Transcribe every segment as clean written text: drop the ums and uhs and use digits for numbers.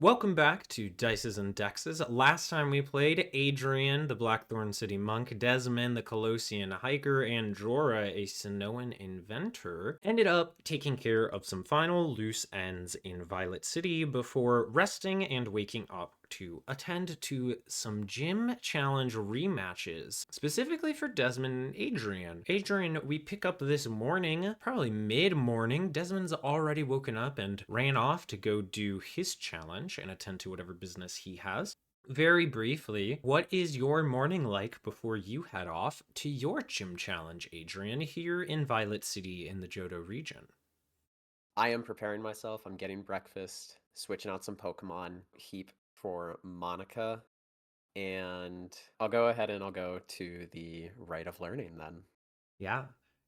Welcome back to Dices and Dexes. Last time we played, Adrian, the Blackthorn City monk, Desmond, the Colossian hiker, and Jorah, a Sonoan inventor, ended up taking care of some final loose ends in Violet City before resting and waking up to attend to some gym challenge rematches, specifically for Desmond and Adrian. Adrian, we pick up this morning, probably mid-morning. Desmond's already woken up and ran off to go do his challenge and attend to whatever business he has. Very briefly, what is your morning like before you head off to your gym challenge, Adrian, here in Violet City in the Johto region? I am preparing myself. I'm getting breakfast, switching out some Pokemon, heap for Monica, and I'll go ahead and I'll go to the Rite of Learning then. Yeah,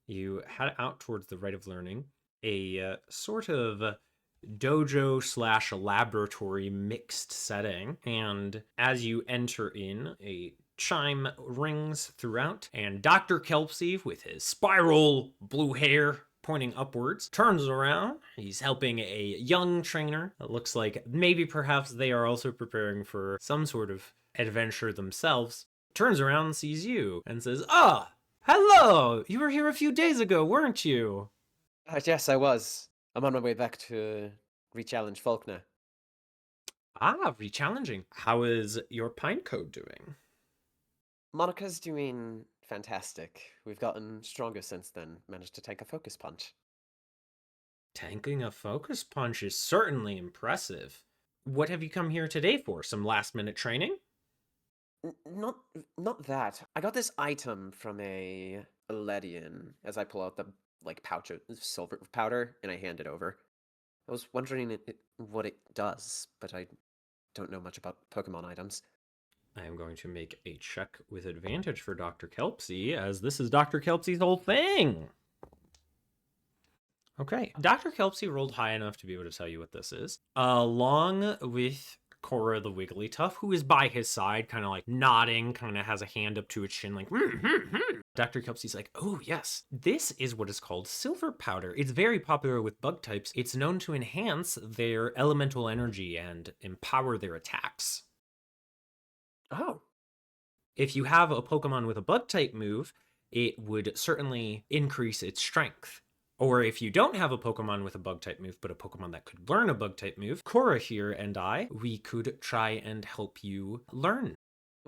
you head out towards the Rite of Learning, a sort of dojo slash laboratory mixed setting. And as you enter in, a chime rings throughout, and Dr. Kelpsey, with his spiral blue hair pointing upwards, turns around. He's helping a young trainer. It looks like maybe perhaps they are also preparing for some sort of adventure themselves. Turns around and sees you and says, "Ah, hello! You were here a few days ago, weren't you?" Yes, I was. I'm on my way back to re-challenge Faulkner. Ah, re-challenging. How is your pine code doing? Monica's doing fantastic. We've gotten stronger since then, managed to take a focus punch. Tanking a focus punch is certainly impressive. What have you come here today for? Some last minute training? Not that. I got this item from a Ledian as I pull out the pouch of silver powder and I hand it over. I was wondering what it does, but I don't know much about Pokemon items. I am going to make a check with advantage for Dr. Kelpsey, as this is Dr. Kelpsey's whole thing. Okay. Dr. Kelpsey rolled high enough to be able to tell you what this is, along with Cora the Wigglytuff, who is by his side, kind of like nodding, kind of has a hand up to its chin, like, Dr. Kelpsey's like, oh, yes, this is what is called silver powder. It's very popular with bug types. It's known to enhance their elemental energy and empower their attacks. Oh, If you have a Pokemon with a bug type move, it would certainly increase its strength. Or if you don't have a Pokemon with a bug type move, but a Pokemon that could learn a bug type move, Cora here and we could try and help you learn.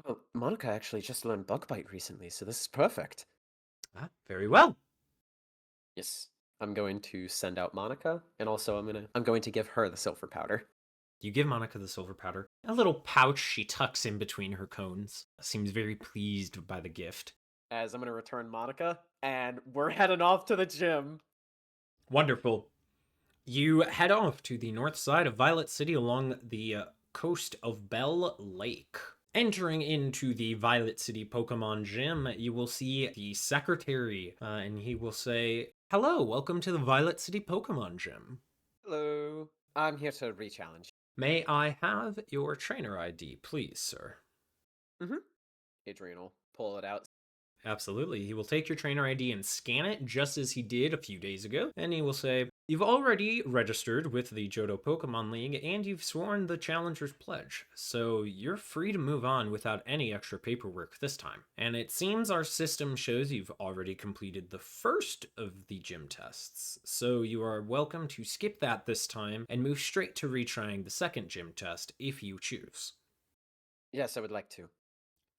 well, Monica actually just learned Bug Bite recently, so this is perfect. Ah, very well. Yes, I'm going to send out Monica, and also I'm going to give her the silver powder. You give Monica the silver powder. A little pouch she tucks in between her cones. Seems very pleased by the gift. As I'm going to return Monica, and we're heading off to the gym. Wonderful. You head off to the north side of Violet City along the coast of Bell Lake. Entering into the Violet City Pokemon Gym, you will see the secretary, and he will say, "Hello, welcome to the Violet City Pokemon Gym. Hello. I'm here to re-challenge. May I have your trainer ID, please, sir?" Mm-hmm. Adrian will pull it out. Absolutely. He will take your trainer ID and scan it just as he did a few days ago, and he will say, "You've already registered with the Johto Pokemon League, and you've sworn the Challenger's Pledge, so you're free to move on without any extra paperwork this time. And it seems our system shows you've already completed the first of the gym tests, so you are welcome to skip that this time and move straight to retrying the second gym test if you choose." Yes, I would like to.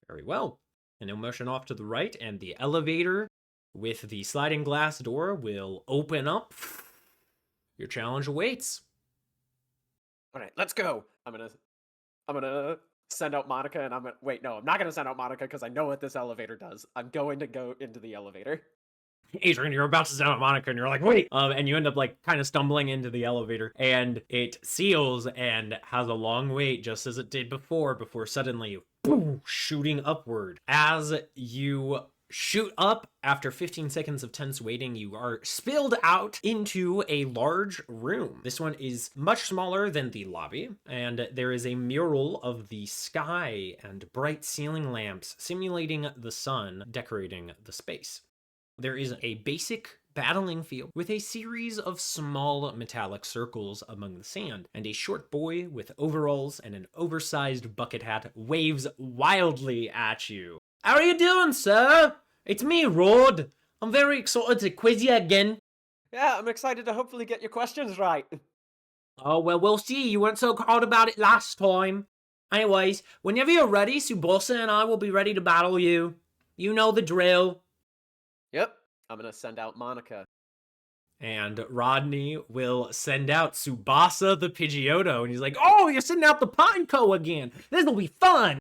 Very well. And he'll motion off to the right, and the elevator with the sliding glass door will open up. Your challenge awaits. All right, let's go. I'm gonna send out Monica, and wait. No, I'm not gonna send out Monica because I know what this elevator does. I'm going to go into the elevator. Adrian, you're about to send out Monica, and you're like, wait. And you end up like kind of stumbling into the elevator, and it seals and has a long wait, just as it did before suddenly boom, shooting upward. As you shoot up after 15 seconds of tense waiting, you are spilled out into a large room. This one is much smaller than the lobby, and there is a mural of the sky and bright ceiling lamps simulating the sun decorating the space. There is a basic battling field with a series of small metallic circles among the sand, and a short boy with overalls and an oversized bucket hat waves wildly at you. How are you doing, sir? It's me, Rod. I'm very excited to quiz you again. Yeah, I'm excited to hopefully get your questions right. Oh, well, we'll see. You weren't so hard about it last time. Anyways, whenever you're ready, Tsubasa and I will be ready to battle you. You know the drill. Yep, I'm gonna send out Monica. And Rodney will send out Tsubasa the Pidgeotto. And he's like, oh, you're sending out the Pineco again. This'll be fun.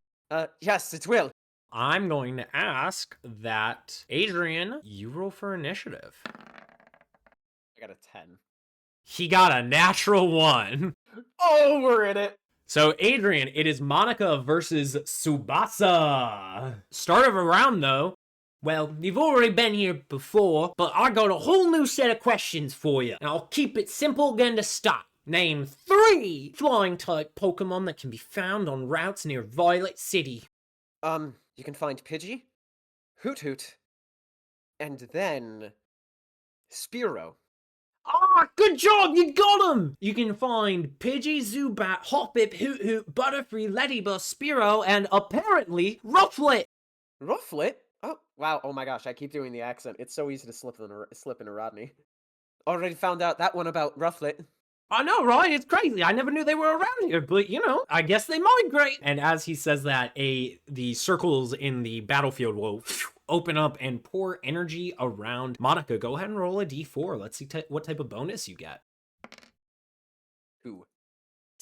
Yes, it will. I'm going to ask that Adrian, you roll for initiative. I got a 10. He got a natural 1. Oh, we're in it. So, Adrian, it is Monica versus Tsubasa. Start of a round, though. Well, you've already been here before, but I got a whole new set of questions for you. And I'll keep it simple again to start. Name 3 flying-type Pokemon that can be found on routes near Violet City. You can find Pidgey, Hoot Hoot, and then Spearow. Ah, good job, you got him! You can find Pidgey, Zubat, Hoppip, Hoot Hoot, Butterfree, Ladybug, Spearow, and apparently Rufflet. Rufflet? Oh, wow. Oh my gosh, I keep doing the accent. It's so easy to slip into Rodney. Already found out that one about Rufflet. I know, right? It's crazy. I never knew they were around here, but you know, I guess they migrate. And as he says that, the circles in the battlefield will open up and pour energy around Monica. Go ahead and roll a d4. Let's see what type of bonus you get. 2.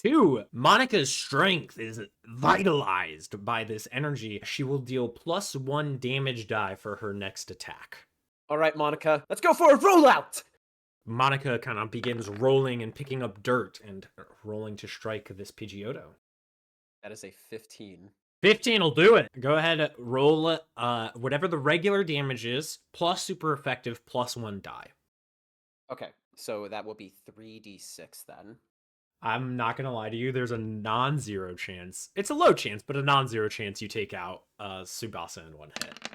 2. Monica's strength is vitalized by this energy. She will deal +1 damage die for her next attack. All right, Monica, let's go for a rollout! Monica kind of begins rolling and picking up dirt and rolling to strike this Pidgeotto. That is a 15. 15 will do it. Go ahead, roll whatever the regular damage is, plus super effective, +1 die. Okay, so that will be 3d6 then. I'm not going to lie to you, there's a non-zero chance. It's a low chance, but a non-zero chance you take out Tsubasa in one hit.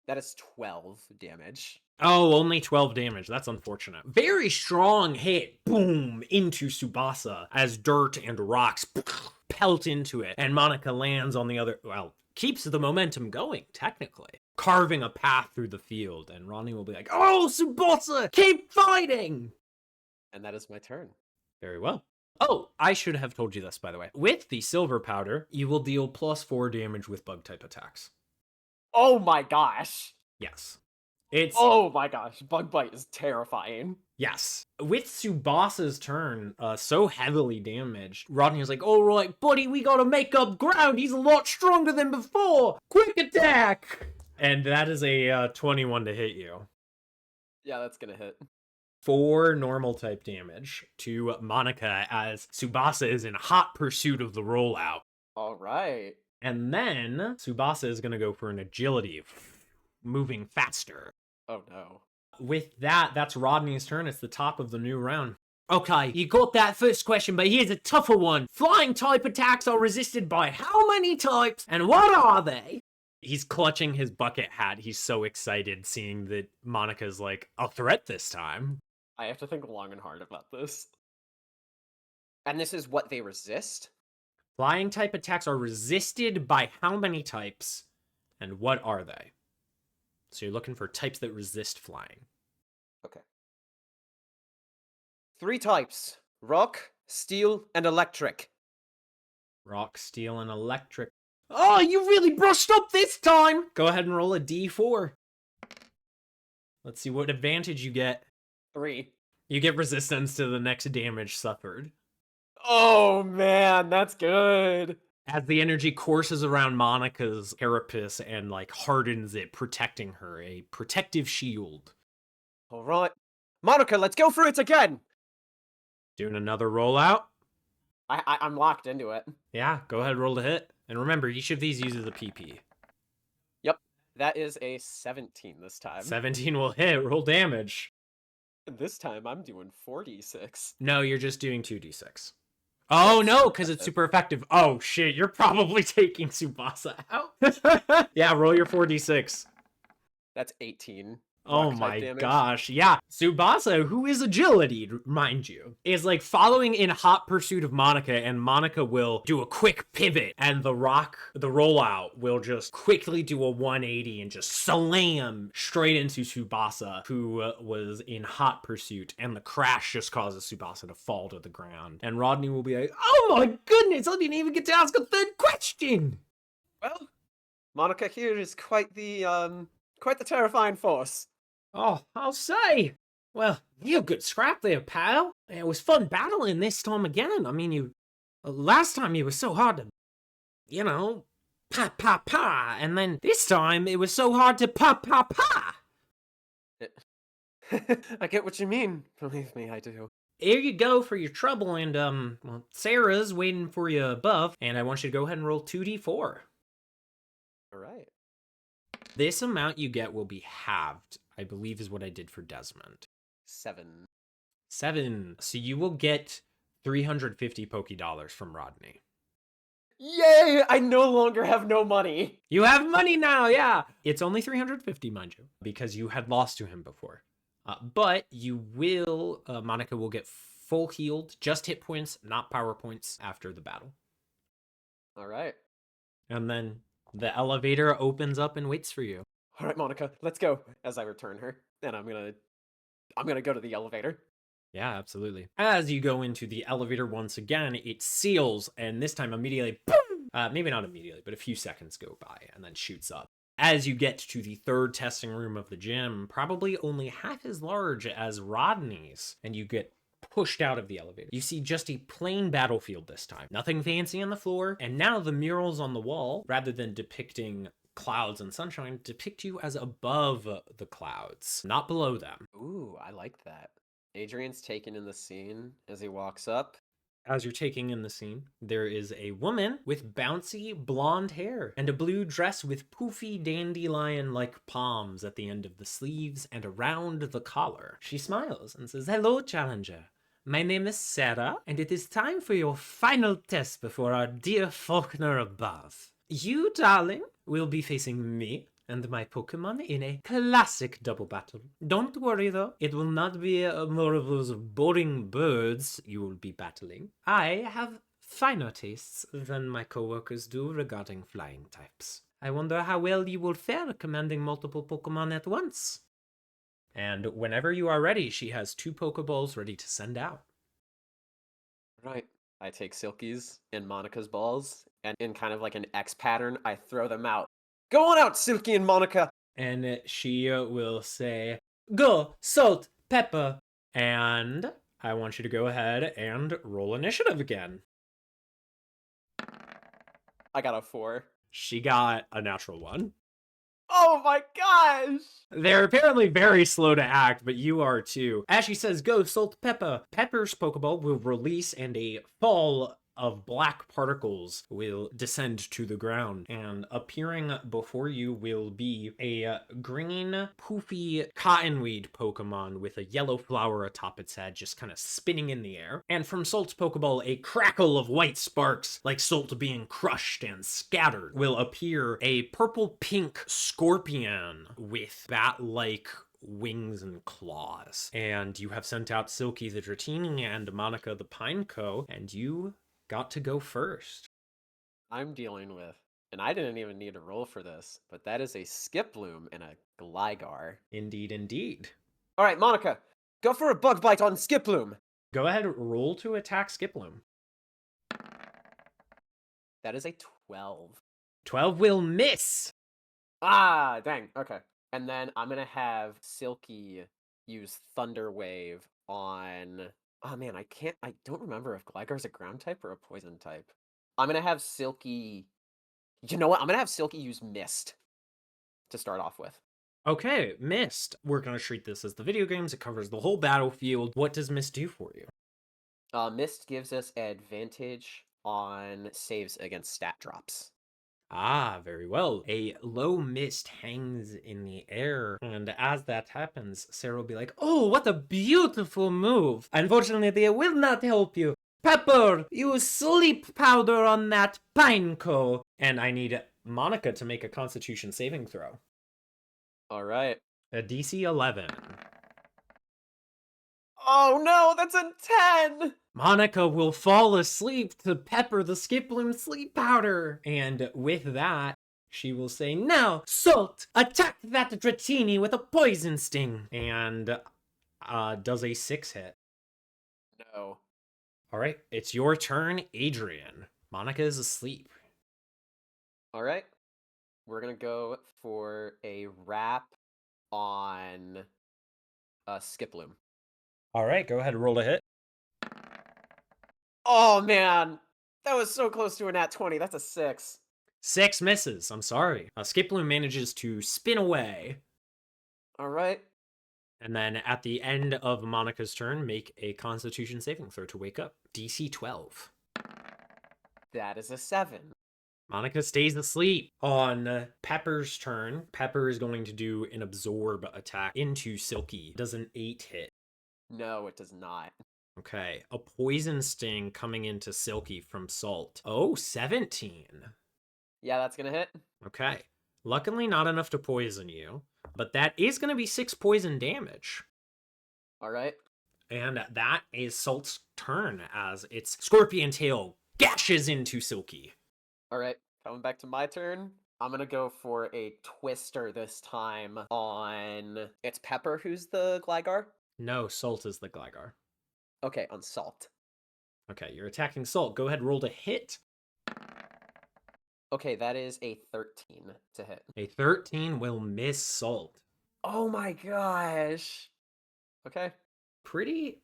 That is 12 damage. Oh, only 12 damage. That's unfortunate. Very strong hit. Boom! Into Tsubasa as dirt and rocks pelt into it. And Monica lands on the other... Well, keeps the momentum going, technically. Carving a path through the field. And Ronnie will be like, oh, Tsubasa! Keep fighting! And that is my turn. Very well. Oh, I should have told you this, by the way. With the Silver Powder, you will deal +4 damage with Bug-type attacks. Oh my gosh! Yes. Oh my gosh, Bug Bite is terrifying. Yes. With Tsubasa's turn so heavily damaged, Rodney was like, all right, buddy, we gotta make up ground. He's a lot stronger than before. Quick attack! And that is a 21 to hit you. Yeah, that's gonna hit. 4 normal type damage to Monica as Tsubasa is in hot pursuit of the rollout. All right. And then Tsubasa is gonna go for an agility, moving faster. Oh no. With that, that's Rodney's turn. It's the top of the new round. Okay, you got that first question, but here's a tougher one. Flying type attacks are resisted by how many types, and what are they? He's clutching his bucket hat. He's so excited seeing that Monica's like a threat this time. I have to think long and hard about this. And this is what they resist? Flying type attacks are resisted by how many types, and what are they? So you're looking for types that resist flying. Okay. 3 types. Rock, steel, and electric. Rock, steel, and electric. Oh, you really brushed up this time! Go ahead and roll a d4. Let's see what advantage you get. 3. You get resistance to the next damage suffered. Oh man, that's good. As the energy courses around Monica's carapace and like hardens it, protecting her, a protective shield. All right. Monica, let's go for it again. Doing another rollout. I'm locked into it. Yeah, go ahead, roll to hit. And remember, each of these uses a PP. Yep, that is a 17 this time. 17 will hit, roll damage. This time I'm doing 4d6. No, you're just doing 2d6. Oh, no, because it's super effective. Oh, shit, you're probably taking Tsubasa out. Yeah, roll your 4d6. That's 18. Oh rock type my damage. gosh. Yeah. Tsubasa, who is agility, mind you, is like following in hot pursuit of Monica, and Monica will do a quick pivot, and the rollout, will just quickly do a 180 and just slam straight into Tsubasa, who was in hot pursuit, and the crash just causes Tsubasa to fall to the ground. And Rodney will be like, oh my goodness, I didn't even get to ask a third question. Well, Monica here is quite the terrifying force. Oh, I'll say. Well, you good scrap there, pal. It was fun battling this time again. I mean, last time you were so hard to, you know, pa pa pa, and then this time it was so hard to pa pa pa. I get what you mean. Believe me, I do. Here you go for your trouble, and well, Sarah's waiting for you above, and I want you to go ahead and roll 2d4. All right. This amount you get will be halved, I believe is what I did for Desmond. 7. 7. So you will get 350 Poké Dollars from Rodney. Yay! I no longer have no money. You have money now, yeah. It's only 350, mind you, because you had lost to him before. But you will, Monica will get full healed, just hit points, not power points after the battle. All right. And then the elevator opens up and waits for you. All right, Monica, let's go. As I return her, and I'm gonna go to the elevator. Yeah, absolutely. As you go into the elevator once again, it seals, and this time immediately, boom! Maybe not immediately, but a few seconds go by, and then shoots up. As you get to the third testing room of the gym, probably only half as large as Rodney's, and you get pushed out of the elevator. You see just a plain battlefield this time. Nothing fancy on the floor, and now the murals on the wall, rather than depicting clouds and sunshine, depict you as above the clouds, not below them. Ooh, I like that. Adrian's taken in the scene as he walks up. As you're taking in the scene, there is a woman with bouncy blonde hair and a blue dress with poofy dandelion-like palms at the end of the sleeves and around the collar. She smiles and says, hello, Challenger. My name is Sarah, and it is time for your final test before our dear Faulkner above. You, darling, will be facing me and my Pokemon in a classic double battle. Don't worry though, it will not be more of those boring birds you will be battling. I have finer tastes than my coworkers do regarding flying types. I wonder how well you will fare commanding multiple Pokemon at once. And whenever you are ready, she has 2 Pokeballs ready to send out. Right. I take Silky's and Monica's balls, and in kind of like an X pattern, I throw them out. Go on out, Silky and Monica! And she will say, go, salt, pepper. And I want you to go ahead and roll initiative again. I got a 4. She got a natural 1. Oh my gosh! They're apparently very slow to act, but you are too. As she says, go, salt, pepper. Pepper's Pokeball will release, and a fall of black particles will descend to the ground, and appearing before you will be a green poofy cottonweed Pokemon with a yellow flower atop its head just kind of spinning in the air. And from Salt's Pokeball, a crackle of white sparks like Salt being crushed and scattered will appear a purple-pink scorpion with bat-like wings and claws. And you have sent out Silky the Dratini and Monica the Pineco, and you got to go first. I'm dealing with, and I didn't even need a roll for this, but that is a Skiploom and a Gligar. Indeed, indeed. All right, Monica, go for a Bug Bite on Skiploom. Go ahead, roll to attack Skiploom. That is a 12. 12 will miss. Ah, dang. Okay. And then I'm going to have Silky use Thunder Wave on... Oh man, I don't remember if Gligar's a ground type or a poison type. I'm going to have Silky... You know what? I'm going to have Silky use Mist to start off with. Okay, Mist. We're going to treat this as the video games. It covers the whole battlefield. What does Mist do for you? Mist gives us advantage on saves against stat drops. Ah, very well. A low mist hangs in the air, and as that happens, Sarah will be like, oh, what a beautiful move. Unfortunately, it will not help you. Pepper, use sleep powder on that Pineco. And I need Monica to make a Constitution saving throw. All right. A DC 11. Oh no, that's a 10! Monica will fall asleep to pepper the Skiploom sleep powder. And with that, she will say, "Now, Salt, attack that Dratini with a poison sting." And does a 6 hit. No. All right, it's your turn, Adrian. Monica is asleep. Alright. We're gonna go for a wrap on Skiploom. All right, go ahead and roll a hit. Oh man! That was so close to a nat 20. That's a 6. 6 misses. I'm sorry. Skiploom manages to spin away. Alright. And then at the end of Monica's turn, make a Constitution saving throw to wake up. DC 12. That is a 7. Monica stays asleep. On Pepper's turn, Pepper is going to do an absorb attack into Silky. Does an 8 hit. No, it does not. Okay, a poison sting coming into Silky from Salt. Oh, 17. Yeah, that's gonna hit. Okay. Luckily, not enough to poison you, but that is going to be 6 poison damage. Alright. And that is Salt's turn as its scorpion tail gashes into Silky. Alright. Coming back to my turn. I'm gonna go for a twister this time on... It's Pepper who's the Gligar? No, Salt is the Gligar. Okay, on Salt. Okay, you're attacking Salt. Go ahead, roll to hit. Okay, that is a 13 to hit. A 13 will miss Salt. Oh my gosh! Okay. Pretty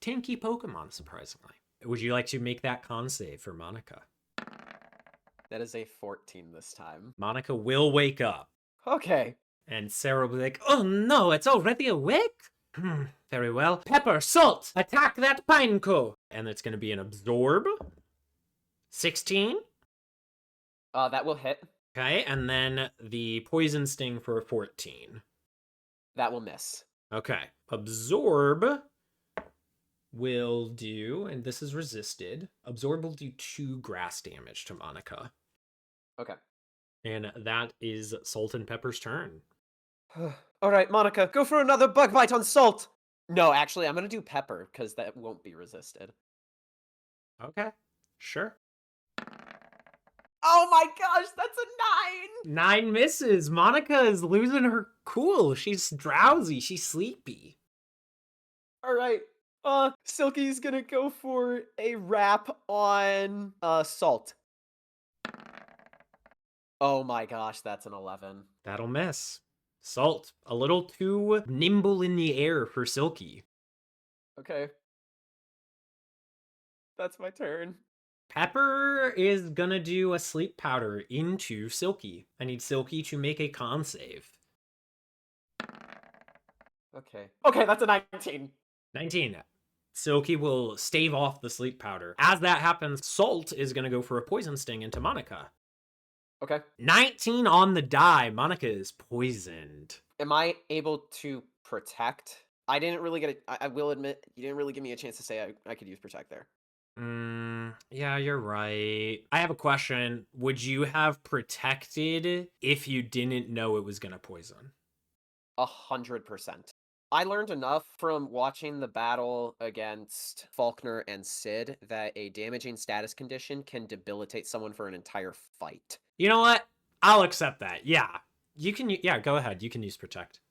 tanky Pokemon, surprisingly. Would you like to make that con save for Monica? That is a 14 this time. Monica will wake up. Okay. And Sarah will be like, "Oh no, it's already awake? Very well. Pepper, Salt, attack that Pineco." And it's going to be an absorb. 16. That will hit. Okay, and then the poison sting for 14. That will miss. Okay, absorb will do, and this is resisted. Absorb will do 2 grass damage to Monica. Okay. And that is Salt and Pepper's turn. Alright, Monica, go for another bug bite on Salt! No, actually, I'm gonna do Pepper, because that won't be resisted. Okay, sure. Oh my gosh, that's a 9! 9 misses. Monica is losing her cool. She's drowsy. She's sleepy. Alright. Silky's gonna go for a wrap on, Salt. Oh my gosh, that's an 11. That'll miss. Salt, a little too nimble in the air for Silky. Okay. That's my turn. Pepper is gonna do a sleep powder into Silky. I need Silky to make a con save. Okay. Okay, that's a 19. 19. Silky will stave off the sleep powder. As that happens, Salt is gonna go for a poison sting into Monica. Okay. 19 on the die. Monica is poisoned. Am I able to protect? I didn't really get it. I will admit, you didn't really give me a chance to say I could use protect there. Yeah, you're right. I have a question. Would you have protected if you didn't know it was gonna poison? 100%. I learned enough from watching the battle against Faulkner and Sid that a damaging status condition can debilitate someone for an entire fight. You know what? I'll accept that. Yeah. You can, yeah, go ahead. You can use protect.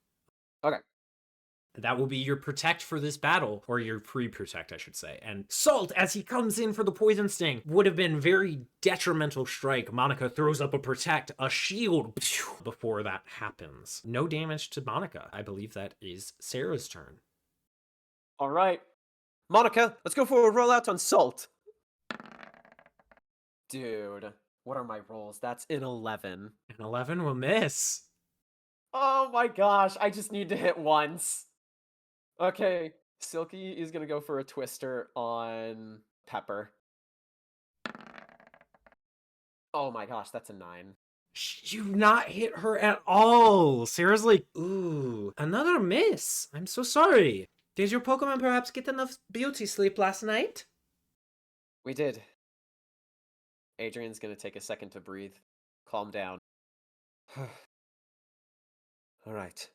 Okay. That will be your protect for this battle, or your pre-protect, I should say. And Salt, as he comes in for the poison sting, would have been very detrimental strike. Monica throws up a protect, a shield, before that happens. No damage to Monica. I believe that is Sarah's turn. All right. Monica, let's go for a rollout on Salt. Dude, what are my rolls? That's an 11. An 11 will miss. Oh my gosh, I just need to hit once. Okay, Silky is gonna go for a twister on Pepper. Oh my gosh, that's a 9. You've not hit her at all. Sarah's like, ooh, another miss. I'm so sorry. Did your Pokemon perhaps get enough beauty sleep last night? We did. Adrian's gonna take a second to breathe. Calm down. Alright.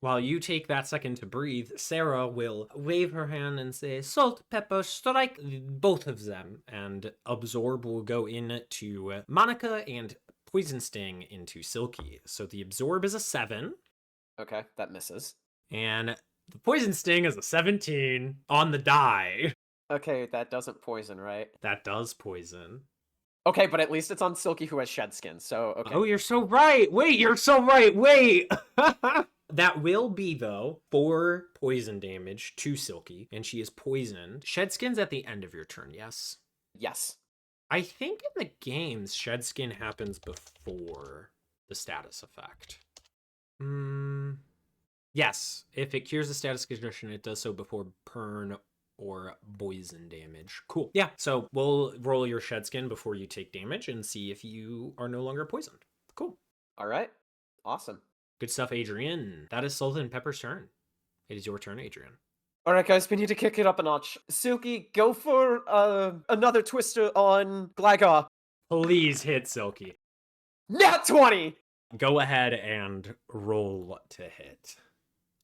While you take that second to breathe, Sarah will wave her hand and say, Salt, pepper, strike both of them. And Absorb will go into Monica and Poison Sting into Silky. So the Absorb is a 7. Okay, that misses. And the Poison Sting is a 17 on the die. Okay, that doesn't poison, right? That does poison. Okay, but at least it's on Silky, who has shed skin, so okay. Oh, you're so right. Wait, you're so right. Wait. That will be, though, 4 poison damage to Silky, and she is poisoned. Shed Skin's at the end of your turn, yes? Yes. I think in the games, Shed Skin happens before the status effect. Yes, if it cures the status condition, it does so before burn or poison damage. Cool. Yeah, so we'll roll your Shed Skin before you take damage and see if you are no longer poisoned. Cool. All right. Awesome. Good stuff, Adrian. That is Salt and Pepper's turn. It is your turn, Adrian. All right, guys, we need to kick it up a notch. Silky, go for another twister on Gligar. Please hit Silky. Nat 20! Go ahead and roll to hit.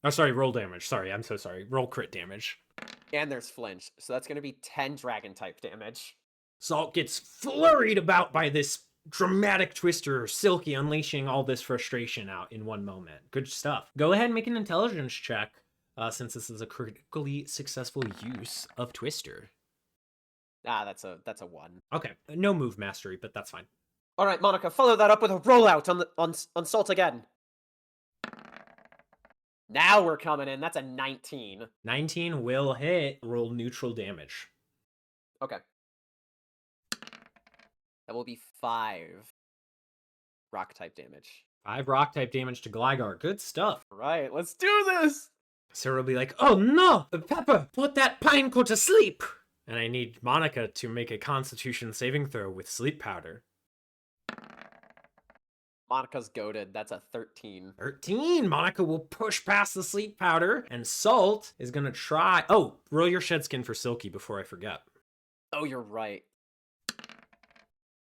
Oh, sorry, roll damage. Sorry, I'm so sorry. Roll crit damage. And there's flinch, so that's going to be 10 dragon type damage. Salt gets flurried about by this dramatic twister, Silky unleashing all this frustration out in one moment. Good stuff. Go ahead and make an intelligence check, since this is a critically successful use of Twister. Ah, that's a 1. Okay, no move mastery, but that's fine. All right, Monica, follow that up with a rollout on Salt again. Now we're coming in. That's a 19. 19 will hit. Roll neutral damage. Okay. That will be 5 rock type damage. 5 rock type damage to Gligar. Good stuff. All right, let's do this. Sarah will be like, oh no, Pepper, put that pineco to sleep. And I need Monica to make a constitution saving throw with sleep powder. Monica's goated. That's a 13. 13. Monica will push past the sleep powder, and Salt is going to try. Oh, roll your Shed Skin for Silky before I forget. Oh, you're right.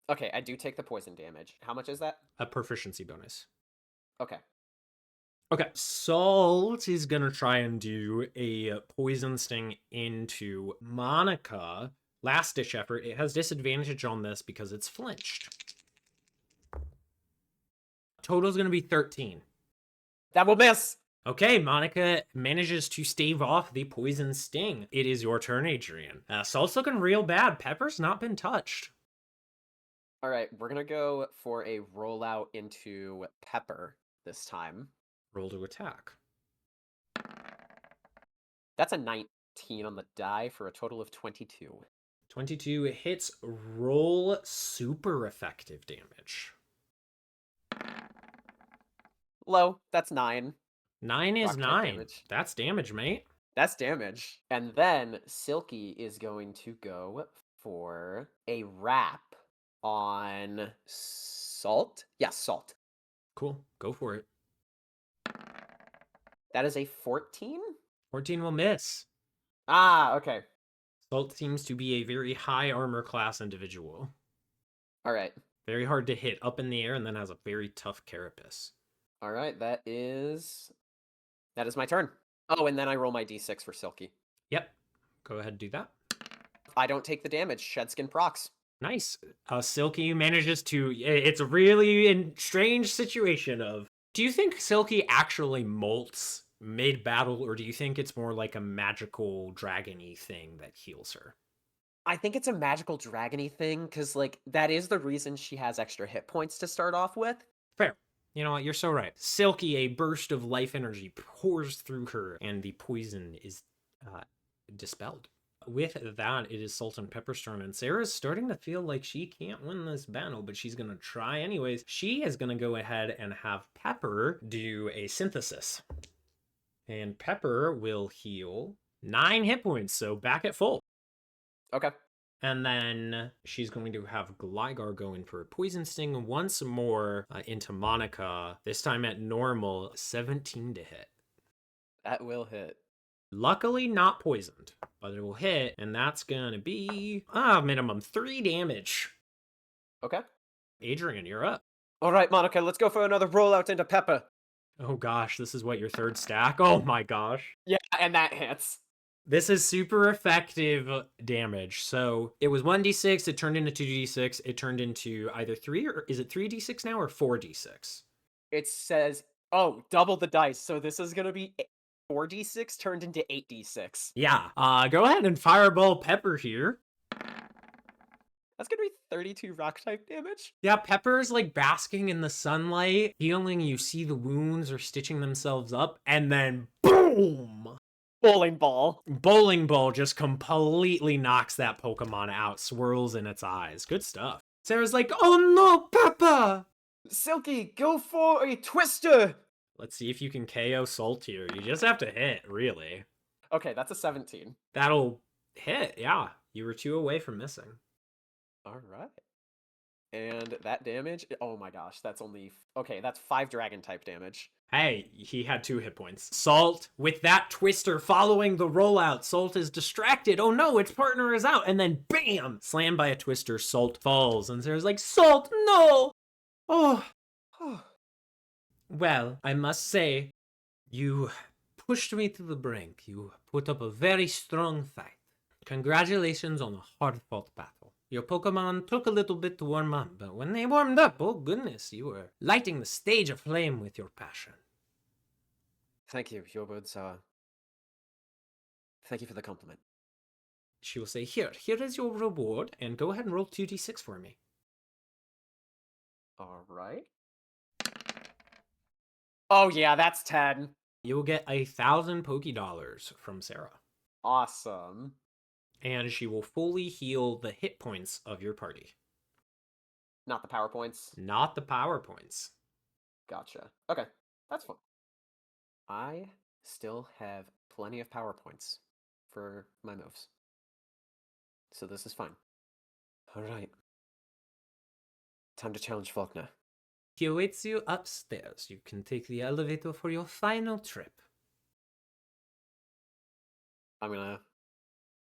Okay, I do take the poison damage. How much is that? A proficiency bonus. Okay. Okay, Salt is going to try and do a Poison Sting into Monica. Last ditch effort. It has disadvantage on this because it's flinched. Total's going to be 13. That will miss. Okay, Monica manages to stave off the poison sting. It is your turn, Adrian. Salt's looking real bad. Pepper's not been touched. All right, we're going to go for a rollout into Pepper this time. Roll to attack. That's a 19 on the die for a total of 22. 22 hits. Roll super effective damage. Low. That's 9. 9 is Rock type 9. damage. That's damage, mate. That's damage. And then Silky is going to go for a wrap on Salt. Yeah, Salt. Cool. Go for it. That is a 14? 14 will miss. Ah, okay. Salt seems to be a very high armor class individual. All right. Very hard to hit up in the air and then has a very tough carapace. All right, that is my turn. Oh, and then I roll my d6 for Silky. Yep. Go ahead and do that. I don't take the damage. Shedskin procs. Nice. Silky manages to... It's a really strange situation of... Do you think Silky actually molts mid-battle, or do you think it's more like a magical dragon-y thing that heals her? I think it's a magical dragon-y thing, because, like, that is the reason she has extra hit points to start off with. Fair. You know what? You're so right. Silky, a burst of life energy pours through her, and the poison is dispelled. With that, it is Salt and Pepper's turn, and Sarah's starting to feel like she can't win this battle, but she's going to try anyways. She is going to go ahead and have Pepper do a synthesis. And Pepper will heal 9 hit points, so back at full. Okay. And then she's going to have Gligar go in for a Poison Sting once more into Monica, this time at normal, 17 to hit. That will hit. Luckily not poisoned, but it will hit, and that's going to be, minimum 3 damage. Okay. Adrian, you're up. All right, Monica, let's go for another rollout into Pepper. Oh gosh, this is what, your third stack? Oh my gosh. Yeah, and that hits. This is super effective damage. So it was 1d6, it turned into 2d6, it turned into either 3 or is it 3d6 now or 4d6? It says, oh, double the dice. So this is going to be 4d6 turned into 8d6. Yeah. Go ahead and fireball Pepper here. That's going to be 32 rock type damage. Yeah, Pepper's like basking in the sunlight, healing. You see the wounds are stitching themselves up, and then boom! Bowling ball. Bowling ball just completely knocks that Pokemon out, swirls in its eyes. Good stuff. Sarah's like, oh no, Pepper! Silky, go for a twister. Let's see if you can KO Salt here. You just have to hit, really. Okay, that's a 17. That'll hit, yeah. You were 2 away from missing. All right. And that damage, oh my gosh, that's only, okay, that's 5 dragon type damage. Hey, he had 2 hit points. Salt, with that twister following the rollout, Salt is distracted. Oh no, its partner is out. And then bam! Slammed by a twister, Salt falls. And Sarah's like, Salt, no! Oh. Well, I must say, you pushed me to the brink. You put up a very strong fight. Congratulations on a hard-fought battle. Your Pokemon took a little bit to warm up, but when they warmed up, oh goodness, you were lighting the stage aflame with your passion. Thank you, your words are... Thank you for the compliment. She will say, here is your reward, and go ahead and roll 2d6 for me. All right. Oh yeah, that's 10. You will get 1,000 Pokédollars from Sarah. Awesome. And she will fully heal the hit points of your party. Not the power points. Not the power points. Gotcha. Okay, that's fun. I still have plenty of power points for my moves. So this is fine. Alright. Time to challenge Faulkner. He awaits you upstairs. You can take the elevator for your final trip. I'm gonna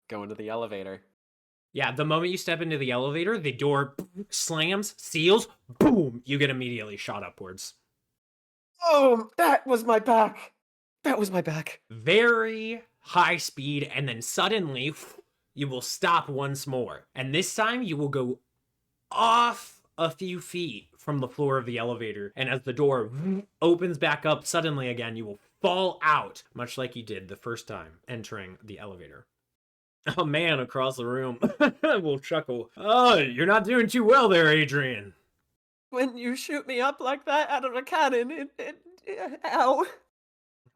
go into the elevator. Yeah, the moment you step into the elevator, the door slams, seals, boom, you get immediately shot upwards. Oh, that was my back! That was my back. Very high speed, and then suddenly you will stop once more. And this time you will go off a few feet from the floor of the elevator. And as the door opens back up suddenly again, you will fall out, much like you did the first time entering the elevator. A man across the room will chuckle. Oh, you're not doing too well there, Adrian. When you shoot me up like that out of a cannon, ow.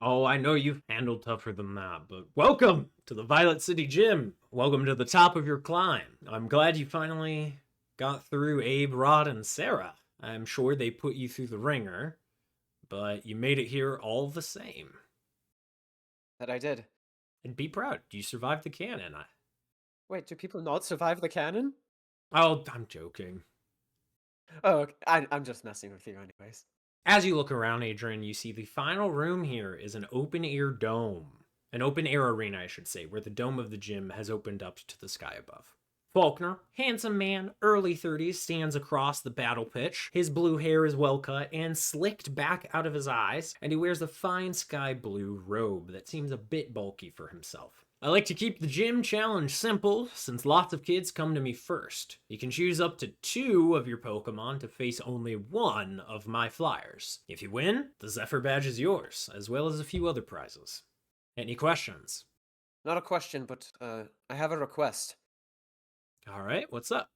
Oh, I know you've handled tougher than that, but welcome to the Violet City Gym. Welcome to the top of your climb. I'm glad you finally got through Abe, Rod, and Sarah. I'm sure they put you through the ringer, but you made it here all the same. That I did. And be proud, you survived the cannon. Wait, do people not survive the cannon? Oh, I'm joking. Oh, okay. I'm just messing with you anyways. As you look around, Adrian, you see the final room here is an open-air dome. An open-air arena, I should say, where the dome of the gym has opened up to the sky above. Faulkner, handsome man, early 30s, stands across the battle pitch. His blue hair is well cut and slicked back out of his eyes, and he wears a fine sky blue robe that seems a bit bulky for himself. I like to keep the gym challenge simple, since lots of kids come to me first. You can choose up to 2 of your Pokemon to face only 1 of my flyers. If you win, the Zephyr badge is yours, as well as a few other prizes. Any questions? Not a question, but I have a request. Alright, what's up?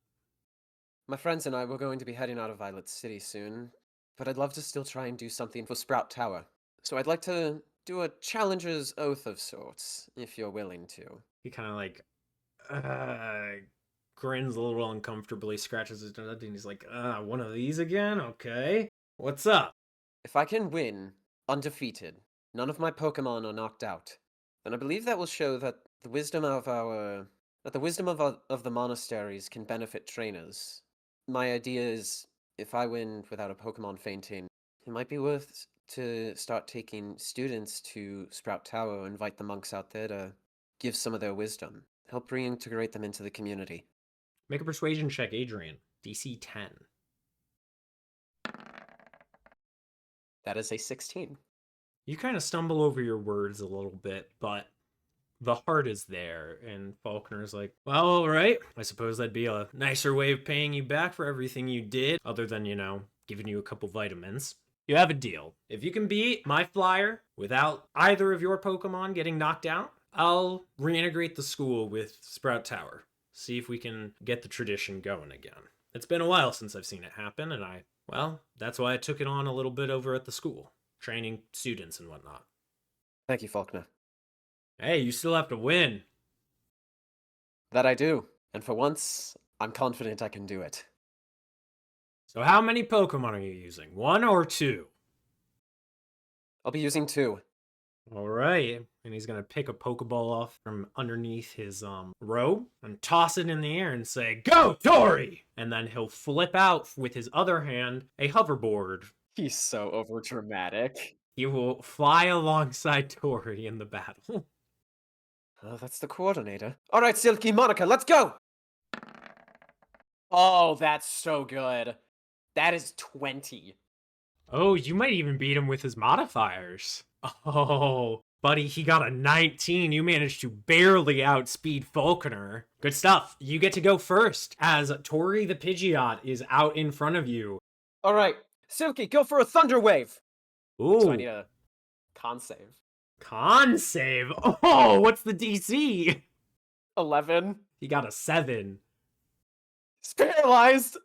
My friends and I were going to be heading out of Violet City soon, but I'd love to still try and do something for Sprout Tower. So I'd like to do a challenger's oath of sorts, if you're willing to. He kind of like grins a little uncomfortably, scratches his head, and he's like, one of these again? Okay. What's up? If I can win, undefeated, none of my Pokemon are knocked out, then I believe that will show that the wisdom of the monasteries can benefit trainers. My idea is, if I win without a Pokemon fainting, it might be worth to start taking students to Sprout Tower, invite the monks out there to give some of their wisdom, help reintegrate them into the community. Make a persuasion check, Adrian. DC 10. That is a 16. You kind of stumble over your words a little bit, but the heart is there. And Faulkner's like, well, all right. I suppose that'd be a nicer way of paying you back for everything you did, other than, giving you a couple vitamins. You have a deal. If you can beat my flyer without either of your Pokemon getting knocked out, I'll reintegrate the school with Sprout Tower. See if we can get the tradition going again. It's been a while since I've seen it happen, and that's why I took it on a little bit over at the school, training students and whatnot. Thank you, Faulkner. Hey, you still have to win. That I do. And for once, I'm confident I can do it. So how many Pokemon are you using? 1 or 2? I'll be using 2. All right. And he's going to pick a Pokeball off from underneath his robe and toss it in the air and say, "Go, Tori!" And then he'll flip out with his other hand a hoverboard. He's so overdramatic. He will fly alongside Tori in the battle. Oh, that's the coordinator. All right, Silky Monica, let's go! Oh, that's so good. That is 20. Oh, you might even beat him with his modifiers. Oh, buddy, he got a 19. You managed to barely outspeed Falconer. Good stuff. You get to go first, as Tori the Pidgeot is out in front of you. All right, Silky, go for a Thunder Wave. Ooh. So I need a con save. Con save? Oh, what's the DC? 11. He got a 7. It's paralyzed.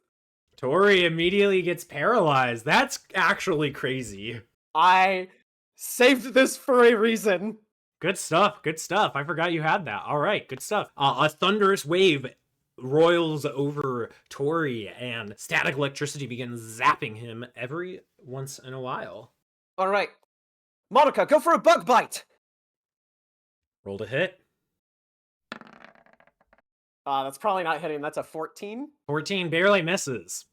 Tori immediately gets paralyzed. That's actually crazy. I saved this for a reason. Good stuff. Good stuff. I forgot you had that. All right. Good stuff. A thunderous wave roils over Tori, and static electricity begins zapping him every once in a while. All right. Monica, go for a Bug Bite. Roll to hit. That's probably not hitting. That's a 14. 14 barely misses.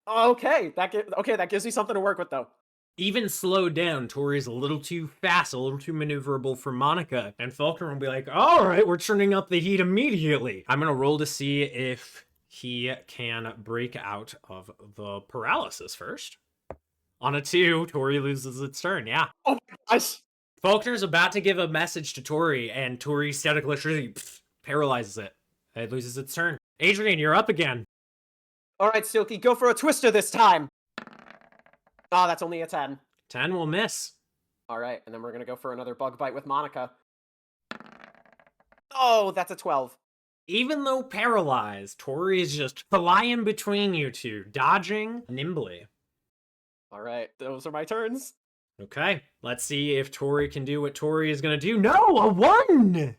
Okay, that gives me something to work with, though. Even slowed down, Tori's a little too fast, a little too maneuverable for Monica, and Falcon will be like, all right, we're turning up the heat immediately. I'm going to roll to see if he can break out of the paralysis first. On a 2, Tori loses its turn, yeah. Oh my gosh! Faulkner's about to give a message to Tori, and Tori's static electricity paralyzes it. It loses its turn. Adrian, you're up again. All right, Silky, go for a Twister this time. Oh, that's only a 10. 10 will miss. All right, and then we're going to go for another Bug Bite with Monica. Oh, that's a 12. Even though paralyzed, Tori is just flying between you two, dodging nimbly. All right, those are my turns. Okay, let's see if Tori can do what Tori is going to do. No, a 1!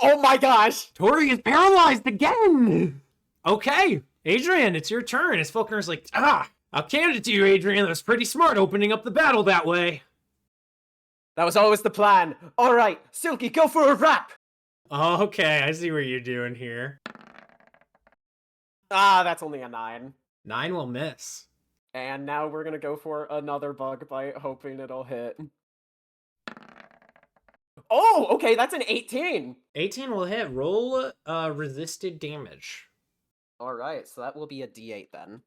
Oh my gosh! Tori is paralyzed again! Okay, Adrian, it's your turn. As Faulkner's like, I'll hand it to you, Adrian. That was pretty smart opening up the battle that way. That was always the plan. All right, Silky, go for a Wrap. Okay, I see what you're doing here. That's only a 9. 9 will miss. And now we're going to go for another Bug Bite, hoping it'll hit. Oh, okay, that's an 18. 18 will hit. Roll resisted damage. All right, so that will be a D8 then.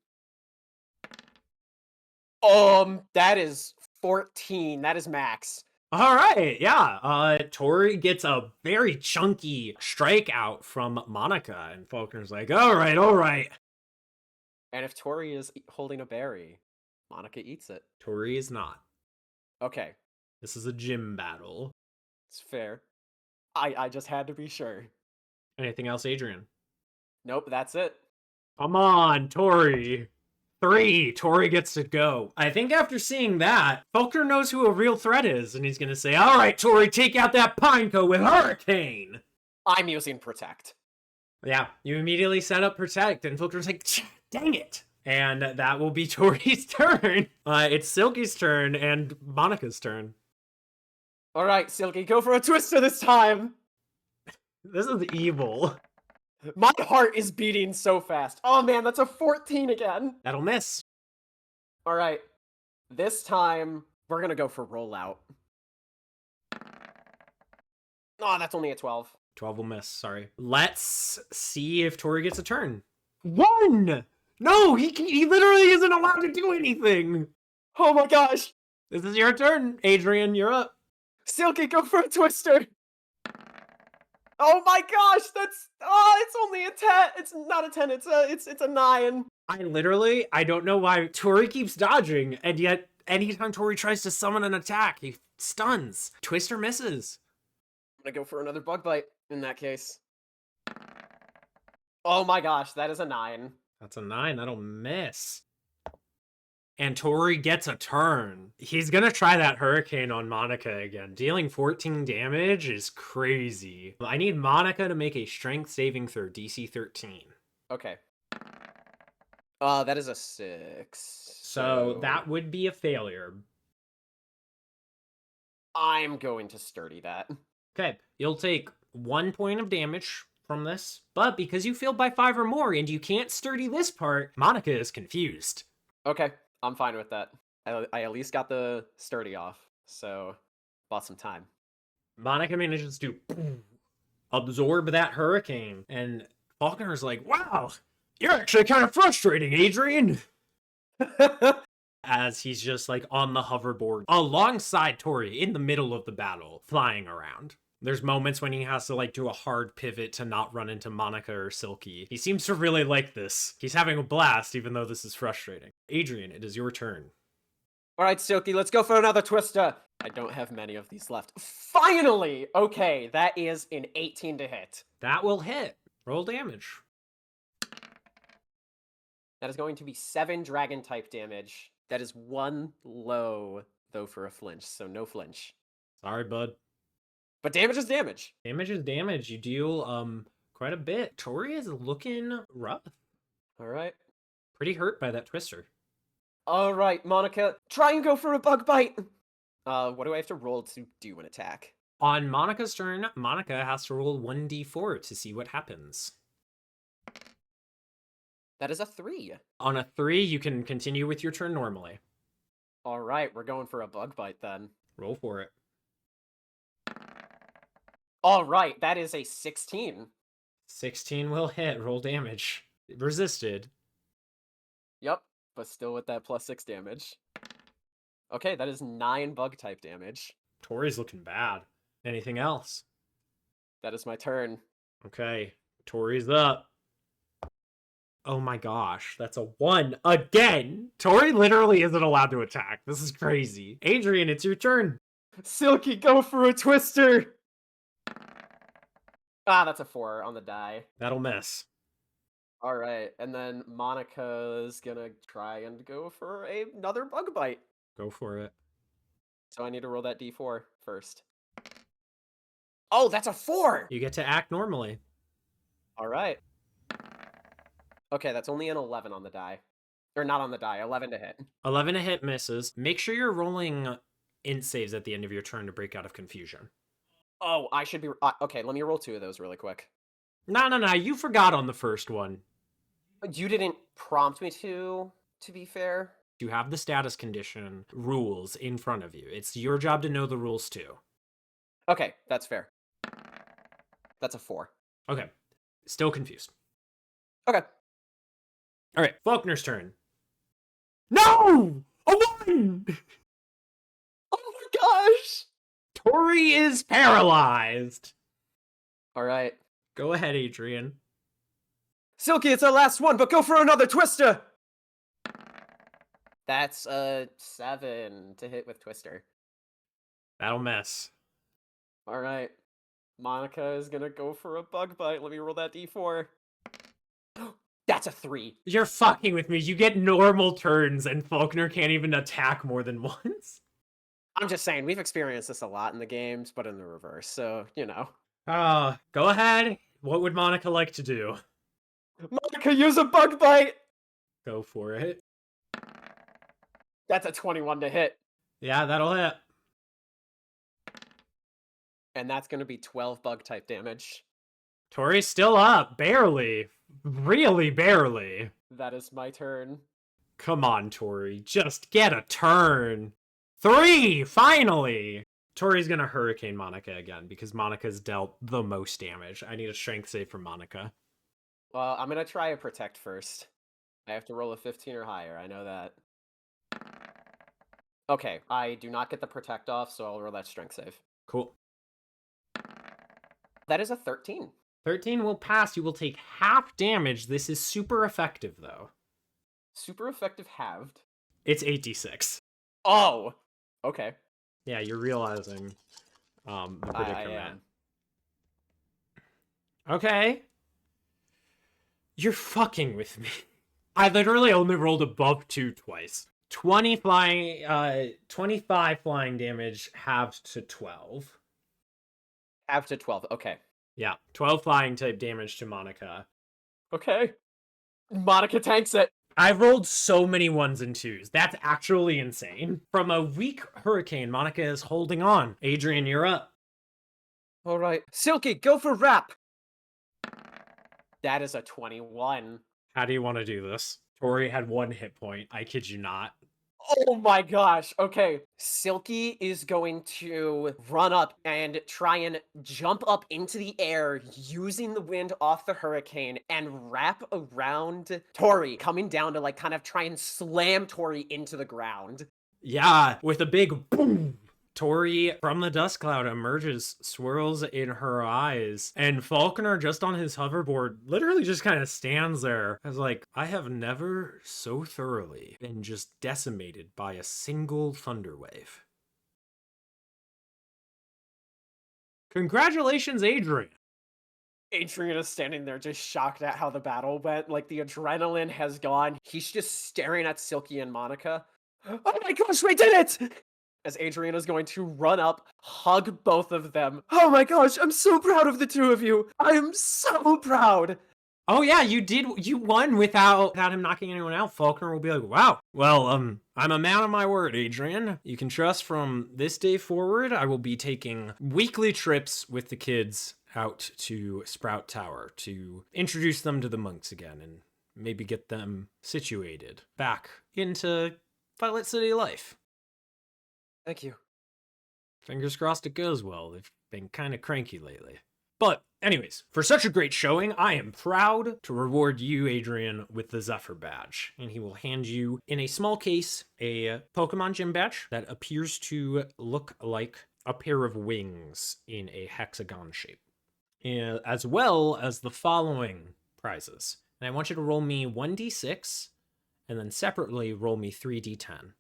That is 14. That is max. All right, yeah. Tori gets a very chunky strikeout from Monica, and Faulkner's like, all right. And if Tori is holding a berry, Monica eats it. Tori is not. Okay. This is a gym battle. It's fair. I just had to be sure. Anything else, Adrian? Nope, that's it. Come on, Tori. 3. Tori gets to go. I think after seeing that, Faulkner knows who a real threat is, and he's going to say, all right, Tori, take out that Pineco with Hurricane. I'm using Protect. Yeah, you immediately set up Protect, and Faulkner's like, dang it. And that will be Tori's turn. It's Silky's turn and Monica's turn. All right, Silky, go for a Twister this time. This is evil. My heart is beating so fast. Oh man, that's a 14 again. That'll miss. All right, this time we're gonna go for Rollout. Oh, that's only a 12. 12 will miss, sorry. Let's see if Tori gets a turn. 1! No, he literally isn't allowed to do anything. Oh my gosh. This is your turn, Adrian. You're up. Silky, go for a twister! Oh my gosh, it's only a 10. It's not a 10, it's a 9. I don't know why Tori keeps dodging, and yet anytime Tori tries to summon an attack, he stuns. Twister misses. I'm gonna go for another bug bite in that case. Oh my gosh, that is a 9. That's a 9. That'll miss. And Tori gets a turn. He's gonna try that Hurricane on Monica again. Dealing 14 damage is crazy. I need Monica to make a strength saving throw, DC 13. Okay. That is a 6. So that would be a failure. I'm going to sturdy that. Okay, you'll take 1 point of damage from this, but because you failed by 5 or more and you can't sturdy this part, Monica is confused. Okay, I'm fine with that. I at least got the sturdy off, so bought some time. Monica manages to absorb that hurricane, and Faulkner's like, wow, you're actually kind of frustrating, Adrian. As he's just like on the hoverboard alongside Tori in the middle of the battle, flying around. There's moments when he has to like do a hard pivot to not run into Monica or Silky. He seems to really like this. He's having a blast, even though this is frustrating. Adrian, it is your turn. All right, Silky, let's go for another twister. I don't have many of these left. Finally! Okay, that is an 18 to hit. That will hit. Roll damage. That is going to be 7 dragon type damage. That is 1 low, though, for a flinch, so no flinch. Sorry, bud. But damage is damage. Damage is damage. You deal quite a bit. Tori is looking rough. All right. Pretty hurt by that twister. All right, Monica, try and go for a bug bite. What do I have to roll to do an attack? On Monica's turn, Monica has to roll 1d4 to see what happens. That is a 3. On a 3, you can continue with your turn normally. All right, we're going for a bug bite then. Roll for it. All right, that is a 16. 16 will hit. Roll damage. Resisted. Yep, but still with that +6 damage. Okay, that is 9 bug type damage. Tori's looking bad. Anything else? That is my turn. Okay, Tori's up. Oh my gosh, that's a 1 again. Tori literally isn't allowed to attack. This is crazy. Adrian, it's your turn. Silky, go for a twister. Ah, that's a 4 on the die. That'll miss. All right, and then Monica's gonna try and go for another bug bite. Go for it. So I need to roll that d4 first. Oh, that's a 4! You get to act normally. All right. Okay, that's only an 11 on the die. Or not on the die, 11 to hit. 11 to hit misses. Make sure you're rolling int saves at the end of your turn to break out of confusion. Oh, I should be... okay, let me roll 2 of those really quick. No, you forgot on the first one. You didn't prompt me to be fair. You have the status condition rules in front of you. It's your job to know the rules too. Okay, that's fair. That's a 4. Okay. Still confused. Okay. All right, Faulkner's turn. No! A 1! Oh my gosh! Tori is paralyzed. All right. Go ahead, Adrian. Silky, it's our last one, but go for another twister! That's a 7 to hit with twister. That'll miss. All right. Monica is gonna go for a bug bite. Let me roll that d4. That's a 3. You're fucking with me. You get normal turns, and Faulkner can't even attack more than once. I'm just saying, we've experienced this a lot in the games, but in the reverse, so, you know. Go ahead. What would Monica like to do? Monica, use a bug bite! Go for it. That's a 21 to hit. Yeah, that'll hit. And that's gonna be 12 bug type damage. Tori's still up. Barely. Really barely. That is my turn. Come on, Tori. Just get a turn. 3! Finally! Tori's gonna Hurricane Monica again, because Monica's dealt the most damage. I need a strength save from Monica. Well, I'm gonna try a protect first. I have to roll a 15 or higher, I know that. Okay, I do not get the protect off, so I'll roll that strength save. Cool. That is a 13. 13 will pass. You will take half damage. This is super effective, though. Super effective halved. It's 8d6. Oh! Okay. Yeah, you're realizing the I predicament. am. Okay. You're fucking with me. I literally only rolled above 2 twice. 25 flying damage halved to 12. Half to 12. Okay. Yeah, 12 flying type damage to Monica. Okay. Monica tanks it. I've rolled so many ones and twos. That's actually insane. From a weak hurricane, Monica is holding on. Adrian, you're up. All right. Silky, go for wrap. That is a 21. How do you want to do this? Tori had 1 hit point. I kid you not. Oh my gosh. Okay. Silky is going to run up and try and jump up into the air using the wind off the hurricane and wrap around Tori, coming down to like kind of try and slam Tori into the ground. Yeah, with a big boom. Tori from the dust cloud emerges, swirls in her eyes, and Falconer, just on his hoverboard, literally just kind of stands there as like, I have never so thoroughly been just decimated by a single thunder wave. Congratulations, Adrian. Adrian is standing there just shocked at how the battle went. Like the adrenaline has gone. He's just staring at Silky and Monica. Oh my gosh, we did it! As Adrian is going to run up, hug both of them. Oh my gosh, I'm so proud of the two of you. I am so proud. Oh yeah, you won without him knocking anyone out. Falconer will be like, wow. Well, I'm a man of my word, Adrian. You can trust from this day forward, I will be taking weekly trips with the kids out to Sprout Tower to introduce them to the monks again and maybe get them situated back into Violet City life. Thank you. Fingers crossed it goes well. They've been kind of cranky lately. But anyways, for such a great showing, I am proud to reward you, Adrian, with the Zephyr badge. And he will hand you, in a small case, a Pokemon Gym badge that appears to look like a pair of wings in a hexagon shape, as well as the following prizes. And I want you to roll me 1d6, and then separately roll me 3d10.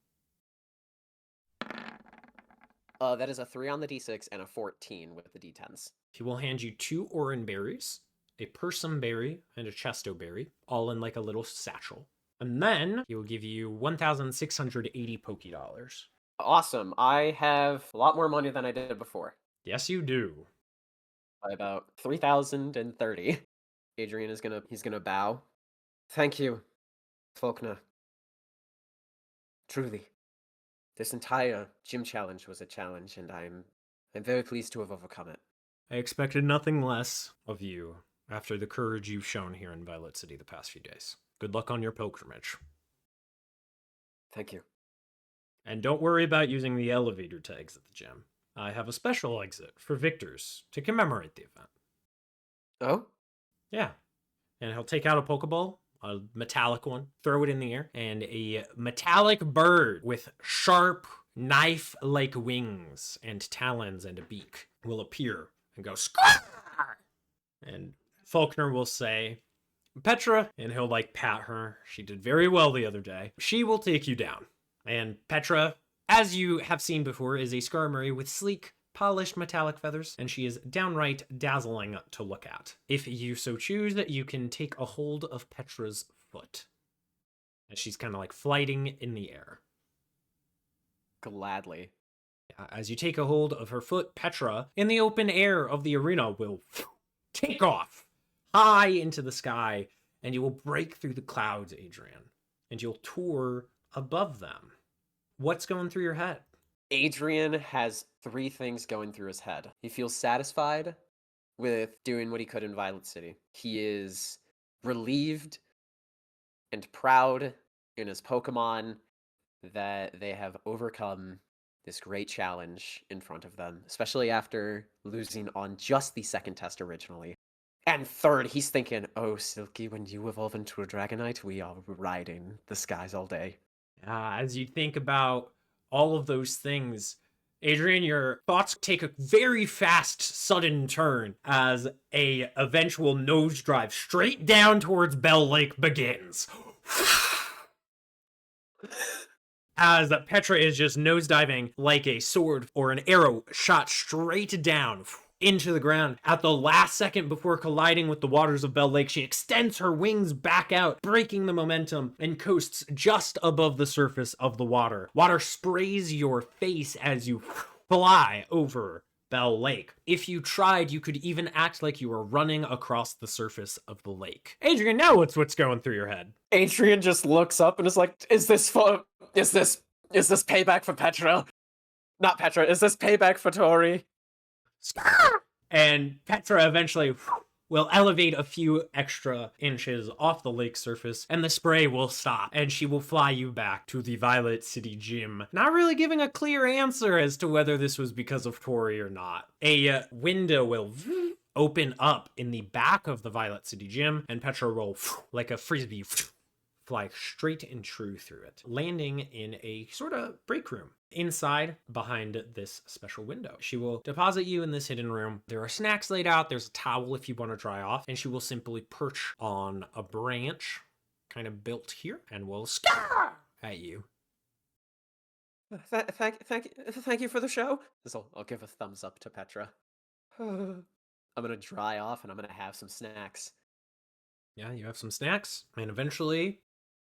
That is a 3 on the d6 and a 14 with the d10s. He will hand you 2 Oran berries, a Persim berry, and a Chesto berry, all in like a little satchel. And then he will give you 1,680 Pokédollars. Awesome. I have a lot more money than I did before. Yes, you do. By about 3,030. Adrian is gonna bow. Thank you, Faulkner. Truly. This entire gym challenge was a challenge, and I'm very pleased to have overcome it. I expected nothing less of you after the courage you've shown here in Violet City the past few days. Good luck on your pilgrimage. Thank you. And don't worry about using the elevator tags at the gym. I have a special exit for victors to commemorate the event. Oh? Yeah. And he'll take out a Pokeball, a metallic one, throw it in the air, and a metallic bird with sharp knife-like wings and talons and a beak will appear and go squawk. And Faulkner will say, Petra, and he'll like pat her. She did very well the other day. She will take you down. And Petra, as you have seen before, is a Skarmory with sleek, polished metallic feathers, and she is downright dazzling to look at. If you so choose, you can take a hold of Petra's foot, as she's kind of like flighting in the air. Gladly. As you take a hold of her foot, Petra, in the open air of the arena, will take off high into the sky, and you will break through the clouds, Adrian, and you'll tour above them. What's going through your head? Adrian has 3 things going through his head. He feels satisfied with doing what he could in Violet City. He is relieved and proud in his Pokemon that they have overcome this great challenge in front of them, especially after losing on just the second test originally. And third, he's thinking, oh, Silky, when you evolve into a Dragonite, we are riding the skies all day. As you think about all of those things. Adrian, your thoughts take a very fast, sudden turn as a eventual nosedive straight down towards Bell Lake begins. As Petra is just nosediving like a sword or an arrow shot straight down into the ground. At the last second before colliding with the waters of Bell Lake, she extends her wings back out, breaking the momentum, and coasts just above the surface of the water. Water sprays your face as you fly over Bell Lake. If you tried, you could even act like you were running across the surface of the lake. Adrian, now what's going through your head? Adrian just looks up and is like, is this payback for Petra? Not Petra, is this payback for Tori? And Petra eventually will elevate a few extra inches off the lake surface, and the spray will stop, and she will fly you back to the Violet City Gym. Not really giving a clear answer as to whether this was because of Tori or not. A window will open up in the back of the Violet City Gym, and Petra will, like a frisbee, fly straight and true through it, landing in a sort of break room. Inside, behind this special window, she will deposit you in this hidden room. There are snacks laid out. There's a towel if you want to dry off, and she will simply perch on a branch kind of built here and will scar at you. Thank you for the show. I'll give a thumbs up to Petra. I'm gonna dry off and I'm gonna have some snacks. Yeah, you have some snacks, and eventually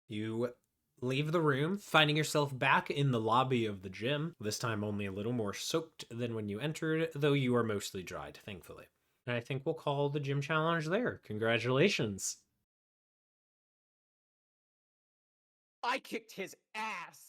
you leave the room, finding yourself back in the lobby of the gym, this time only a little more soaked than when you entered, though you are mostly dried, thankfully. And I think we'll call the gym challenge there. Congratulations. I kicked his ass!